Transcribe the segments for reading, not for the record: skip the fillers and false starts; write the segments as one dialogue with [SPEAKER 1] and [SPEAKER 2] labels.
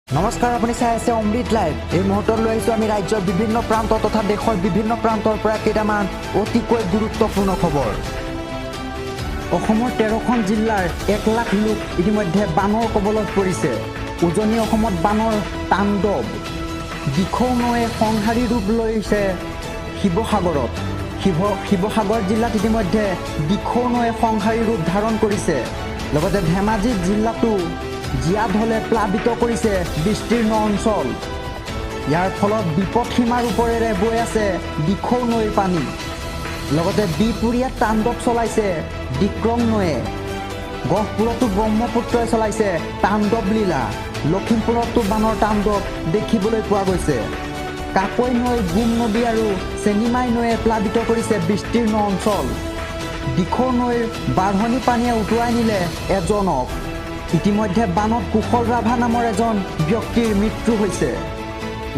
[SPEAKER 1] নমস্কাৰ, আপুনি চাই আছে অমৃত লাইভ। এই মুহূৰ্তত লৈ আহিছোঁ আমি ৰাজ্যৰ বিভিন্ন প্ৰান্ত তথা দেশৰ বিভিন্ন প্ৰান্তৰ পৰা কেইটামান অতিকৈ গুৰুত্বপূৰ্ণ খবৰ। অসমৰ 13খন জিলাৰ 1 লাখ লোক ইতিমধ্যে বানৰ কবলত পৰিছে। উজনি অসমত বানৰ তাণ্ডৱ। দিখৌ নৈয়ে সংহাৰী ৰূপ লৈছে শিৱসাগৰত। শিৱসাগৰ জিলাত ইতিমধ্যে দিখৌ নৈয়ে সংহাৰী ৰূপ ধাৰণ কৰিছে। লগতে ধেমাজি জিলাতো জীয়া ঢলে প্লাবিত কৰিছে বিস্তীৰ্ণ অঞ্চল। ইয়াৰ ফলত বিপদসীমাৰ ওপৰেৰে বৈ আছে দিখৌ নৈৰ পানী। লগতে বিপুৰীয়াত তাণ্ডৱ চলাইছে ডিক্ৰং নৈয়ে। গহপুৰতো ব্ৰহ্মপুত্ৰই চলাইছে তাণ্ডৱ লীলা। লখিমপুৰতো বানৰ তাণ্ডৱ দেখিবলৈ পোৱা গৈছে। কাকৈ নৈ, গুম নদী আৰু চেনিমাই নৈয়ে প্লাবিত কৰিছে বিস্তীৰ্ণ অঞ্চল। দিখৌ নৈৰ বাঢ়নি পানীয়ে উটুৱাই নিলে এজনক। ইতিমধ্যে বানত কুশল ৰাভা নামৰ এজন ব্যক্তিৰ মৃত্যু হৈছে।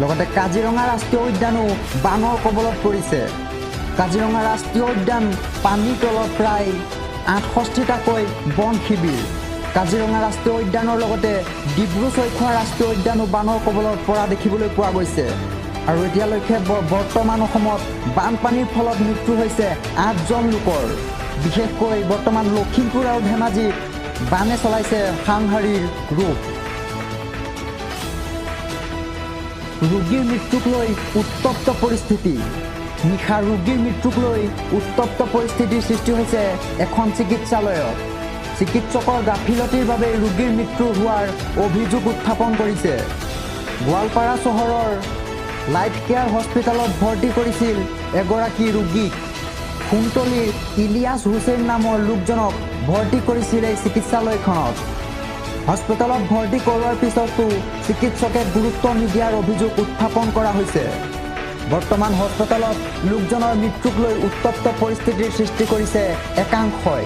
[SPEAKER 1] লগতে কাজিৰঙা ৰাষ্ট্ৰীয় উদ্যানো বানৰ কবলত পৰিছে। কাজিৰঙা ৰাষ্ট্ৰীয় উদ্যান পানীৰ তলত প্ৰায় 68টাকৈ বন শিবিৰ। কাজিৰঙা ৰাষ্ট্ৰীয় উদ্যানৰ লগতে ডিব্ৰু-চৈখোৱা ৰাষ্ট্ৰীয় উদ্যানো বানৰ কবলত পৰা দেখিবলৈ পোৱা গৈছে। আৰু এতিয়ালৈকে বৰ্তমান অসমত বানপানীৰ ফলত মৃত্যু হৈছে 8জন লোকৰ। বিশেষকৈ বৰ্তমান লখিমপুৰ আৰু ধেমাজিত বানে চলাইছে সাংহাৰীৰ ৰূপ। ৰোগীৰ মৃত্যুক লৈ উত্তপ্ত পৰিস্থিতি। নিশা ৰোগীৰ মৃত্যুক লৈ উত্তপ্ত পৰিস্থিতিৰ সৃষ্টি হৈছে এখন চিকিৎসালয়ত। চিকিৎসকৰ গাফিলতিৰ বাবে ৰোগীৰ মৃত্যু হোৱাৰ অভিযোগ উত্থাপন কৰিছে। গোৱালপাৰা চহৰৰ লাইফ কেয়াৰ হস্পিটেলত ভৰ্তি কৰিছিল এগৰাকী ৰোগীক। কুন্তলীৰ ইলিয়াছ হুছেইন নামৰ লোকজনক ভৰ্তি কৰিছিল এই চিকিৎসালয়খনত। হস্পিটেলত ভৰ্তি কৰোৱাৰ পিছতো চিকিৎসকে গুৰুত্ব নিদিয়াৰ অভিযোগ উত্থাপন কৰা হৈছে। বৰ্তমান হস্পিটেলত লোকজনৰ মৃত্যুক লৈ উত্তপ্ত পৰিস্থিতিৰ সৃষ্টি কৰিছে একাংশই।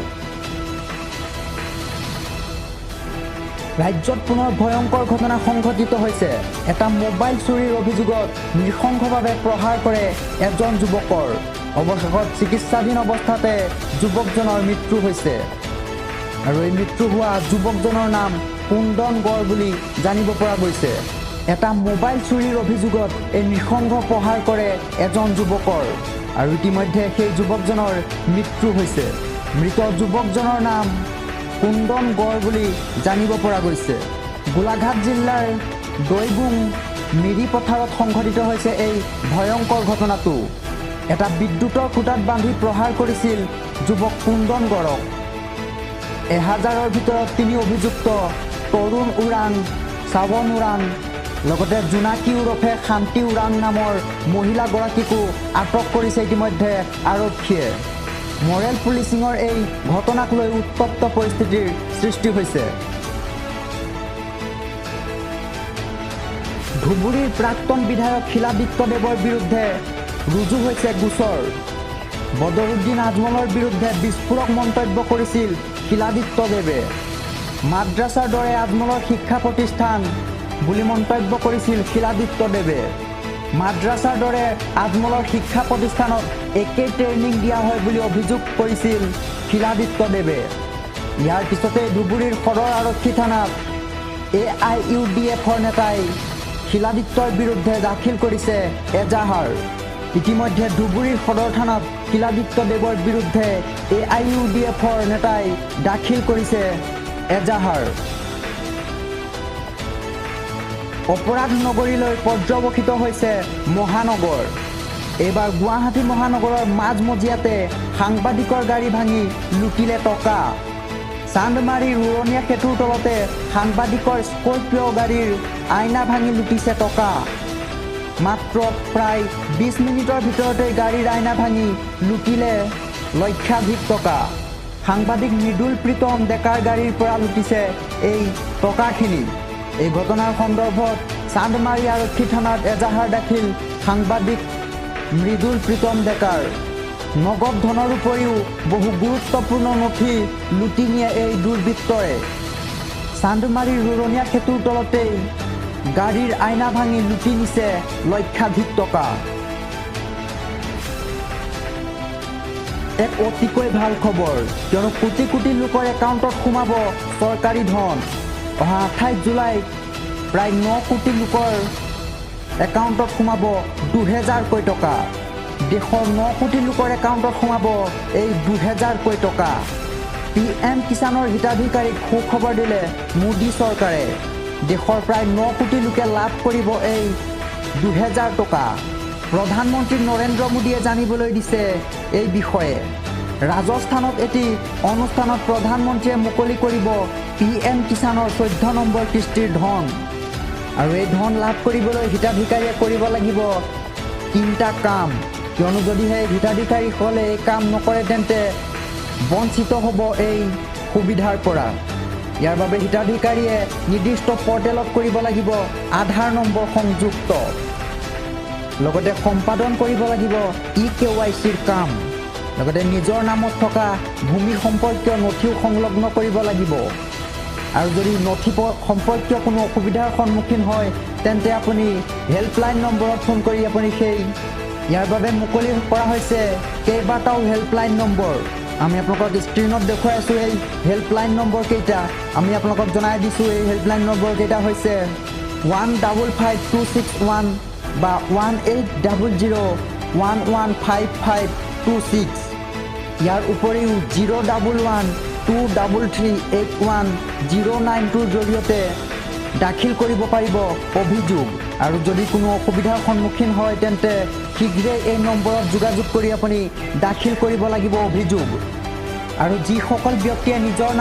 [SPEAKER 1] ৰাজ্যত পুনৰ ভয়ংকৰ ঘটনা সংঘটিত হৈছে। এটা মোবাইল চুৰিৰ অভিযোগত নৃশংসভাৱে প্ৰহাৰ কৰে এজন যুৱকৰ। অৱশেষত চিকিৎসাধীন অৱস্থাতে যুৱকজনৰ মৃত্যু হৈছে। আৰু এই মৃত্যু হোৱা যুৱকজনৰ নাম কুন্দন গড় বুলি জানিব পৰা গৈছে। এটা মোবাইল চুৰিৰ অভিযোগত এই নৃশংস প্ৰহাৰ কৰে এজন যুৱকৰ। আৰু ইতিমধ্যে সেই যুৱকজনৰ মৃত্যু হৈছে। মৃত যুৱকজনৰ নাম কুন্দন গড় বুলি জানিব পৰা গৈছে। গোলাঘাট জিলাৰ দৈগুং মিৰি পথাৰত সংঘটিত হৈছে এই ভয়ংকৰ ঘটনাটো। এটা বিদ্যুতৰ খুঁটাত বান্ধি প্ৰহাৰ কৰিছিল যুৱক কুন্দন গড়ক। 1000ৰ ভিতৰত 3 অভিযুক্ত তৰুণ উৰাণ, শ্ৰাৱণ উৰাণ, লগতে জোনাকী ওৰফে শান্তি উৰাণ নামৰ মহিলাগৰাকীকো আটক কৰিছে ইতিমধ্যে আৰক্ষীয়ে। মৰেল পুলিচিঙৰ এই ঘটনাক লৈ উত্তপ্ত পৰিস্থিতিৰ সৃষ্টি হৈছে। ধুবুৰীৰ প্ৰাক্তন বিধায়ক শিলাদিত্যদেৱৰ বিৰুদ্ধে ৰুজু হৈছে গোচৰ। বদৰুদ্দিন আজমলৰ বিৰুদ্ধে বিস্ফোৰক মন্তব্য কৰিছিল শিলাদিত্যদেৱে। মাদ্ৰাছাৰ দৰে আজমলৰ শিক্ষা প্ৰতিষ্ঠান বুলি মন্তব্য কৰিছিল শিলাদিত্যদেৱে। মাদ্ৰাছাৰ দৰে আজমলৰ শিক্ষা প্ৰতিষ্ঠানত একেই ট্ৰেইনিং দিয়া হয় বুলি অভিযোগ কৰিছিল শিলাদিত্যদেৱে। ইয়াৰ পিছতে ধুবুৰীৰ সদৰ আৰক্ষী থানাত AIUDFৰ নেতাই শিলাদিত্যৰ বিৰুদ্ধে দাখিল কৰিছে এজাহাৰ। ইতিমধ্যে ধুবুৰীৰ সদৰ থানাত শিলাদিত্যদেৱৰ বিৰুদ্ধে AIUDFৰ নেতাই দাখিল কৰিছে এজাহাৰ। অপৰাধ নগৰীলৈ পৰ্যবসিত হৈছে মহানগৰ। এইবাৰ গুৱাহাটী মহানগৰৰ মাজমজিয়াতে সাংবাদিকৰ গাড়ী ভাঙি লুটিলে টকা। চান্দমাৰীৰ উৰণীয়া সেতুৰ তলতে সাংবাদিকৰ স্কৰ্পিঅ' গাড়ীৰ আইনা ভাঙি লুটিছে টকা। মাত্ৰ প্ৰায় 20 মিনিটৰ ভিতৰতে গাড়ীৰ আইনা ভাঙি লুটিলে লক্ষাধিক টকা। সাংবাদিক মৃদুল প্ৰীতম ডেকাৰ গাড়ীৰ পৰা লুটিছে এই টকাখিনি। এই ঘটনাৰ সন্দৰ্ভত চান্দমাৰী আৰক্ষী থানাত এজাহাৰ দাখিল সাংবাদিক মৃদুল প্ৰীতম ডেকাৰ। নগদ ধনৰ উপৰিও বহু গুৰুত্বপূৰ্ণ নথি লুটি নিয়ে এই দুৰ্বৃত্তই। চান্দমাৰীৰ উৰণীয়া সেতুৰ তলতেই গাড়ীৰ আইনা ভাঙি লুটি নিছে লক্ষাধিক টকা। এক অতিকৈ ভাল খবৰ, কিয়নো কোটি কোটি লোকৰ একাউণ্টত সোমাব চৰকাৰী ধন। অহা 28 জুলাইত প্ৰায় 9 কোটি লোকৰ একাউণ্টত সোমাব 2000 টকা। দেশৰ 9 কোটি লোকৰ একাউণ্টত সোমাব এই 2000 টকা। PM কিষাণৰ হিতাধিকাৰীক সুখবৰ দিলে মোদী চৰকাৰে। দেশৰ প্ৰায় 9 কোটি লোকে লাভ কৰিব এই 2000 টকা। প্ৰধানমন্ত্ৰী নৰেন্দ্ৰ মোদীয়ে জানিবলৈ দিছে এই বিষয়ে। ৰাজস্থানত এটি অনুষ্ঠানত প্ৰধানমন্ত্ৰীয়ে মুকলি কৰিব PM কিষাণৰ 14 নম্বৰ কিস্তিৰ ধন। আৰু এই ধন লাভ কৰিবলৈ হিতাধিকাৰীয়ে কৰিব লাগিব 3টা কাম, কিয়নো যদিহে হিতাধিকাৰীসকলে এই কাম নকৰে তেন্তে বঞ্চিত হ'ব এই সুবিধাৰ পৰা। ইয়াৰ বাবে হিতাধিকাৰীয়ে নিৰ্দিষ্ট পৰ্টেলত কৰিব লাগিব আধাৰ নম্বৰ সংযুক্ত, লগতে সম্পাদন কৰিব লাগিব eKYCৰ কাম, লগতে নিজৰ নামত থকা ভূমি সম্পৰ্কীয় নথিও সংলগ্ন কৰিব লাগিব। আৰু যদি নথি সম্পৰ্কীয় কোনো অসুবিধাৰ সন্মুখীন হয় তেন্তে আপুনি হেল্পলাইন নম্বৰত ফোন কৰি আপুনি ইয়াৰ বাবে মুকলি কৰা হৈছে কেইবাটাও হেল্পলাইন নম্বৰ। আমি আপোনালোকক স্ক্ৰীণত দেখুৱাই আছোঁ এই হেল্পলাইন নম্বৰ কেইটা। আমি আপোনালোকক জনাই দিছোঁ এই হেল্পলাইন নম্বৰ কেইটা হৈছে 155261 বা 1800115526। ইয়াৰ উপৰিও 01123381092ৰ জৰিয়তে দাখিল কৰিব পাৰিব অভিযোগ। আৰু যদি কোনো অসুবিধাৰ সন্মুখীন হয় তেন্তে শীঘ্ৰেই এই নম্বৰত যোগাযোগ কৰি আপুনি দাখিল কৰিব লাগিব অভিযোগ। আৰু যিসকল ব্যক্তিয়ে নিজৰ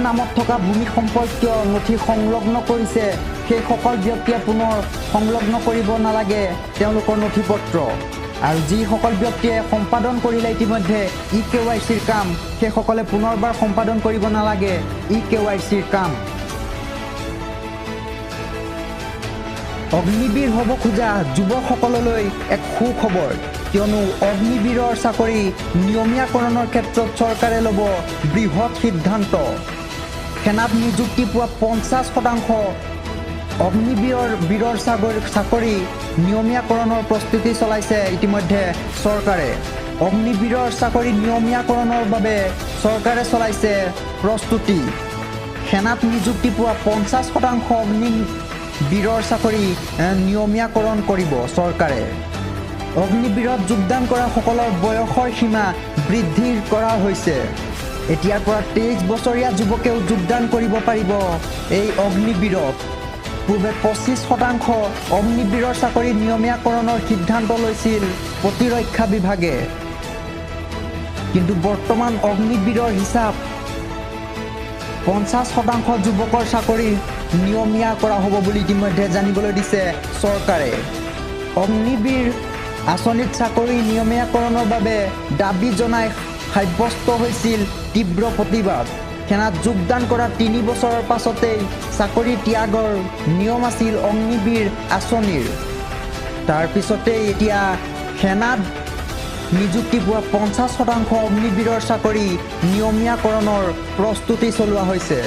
[SPEAKER 1] নামত থকা ভূমি সম্পৰ্কীয় নথি সংলগ্ন কৰিছে সেইসকল ব্যক্তিয়ে পুনৰ সংলগ্ন কৰিব নালাগে তেওঁলোকৰ নথি পত্ৰ। আৰু যিসকল ব্যক্তিয়ে সম্পাদন কৰিলে ইতিমধ্যে eKYCৰ কাম সেইসকলে পুনৰবাৰ সম্পাদন কৰিব নালাগে eKYCৰ কাম। অগ্নিবীৰ হ'ব খোজা যুৱকসকললৈ এক সুখবৰ, কিয়নো অগ্নিবীৰৰ চাকৰি নিয়মীয়াকৰণৰ ক্ষেত্ৰত চৰকাৰে ল'ব বৃহৎ সিদ্ধান্ত। সেনাত নিযুক্তি পোৱা 50% অগ্নিবীৰৰ চাকৰি নিয়মীয়াকৰণৰ প্ৰস্তুতি চলাইছে ইতিমধ্যে চৰকাৰে। অগ্নিবীৰৰ চাকৰি নিয়মীয়াকৰণৰ বাবে চৰকাৰে চলাইছে প্ৰস্তুতি। সেনাত নিযুক্তি পোৱা 50% অগ্নিবীৰৰ চাকৰি নিয়মীয়াকৰণ কৰিব চৰকাৰে। অগ্নিবীৰত যোগদান কৰা সকলৰ বয়সৰ সীমা বৃদ্ধি কৰা হৈছে। এতিয়াৰ পৰা 23 বছৰীয়া যুৱকেও যোগদান কৰিব পাৰিব এই অগ্নিবীৰত। পূৰ্বে 25% অগ্নিবীৰৰ চাকৰি নিয়মীয়াকৰণৰ সিদ্ধান্ত লৈছিল প্ৰতিৰক্ষা বিভাগে, কিন্তু বৰ্তমান অগ্নিবীৰৰ হিচাপ 50% যুৱকৰ চাকৰি নিয়মীয়া কৰা হ'ব বুলি ইতিমধ্যে জানিবলৈ দিছে চৰকাৰে। অগ্নিবীৰ আঁচনিত চাকৰি নিয়মীয়াকৰণৰ বাবে দাবী জনাই সাব্যস্ত হৈছিল তীব্ৰ প্ৰতিবাদ। সেনাত যোগদান কৰা 3 বছৰৰ পাছতেই চাকৰি ত্যাগৰ নিয়ম আছিল অগ্নিবীৰ আঁচনিৰ। তাৰপিছতেই এতিয়া সেনাত নিযুক্তি পোৱা 50% অগ্নিবীৰৰ চাকৰি নিয়মীয়াকৰণৰ প্ৰস্তুতি চলোৱা হৈছে।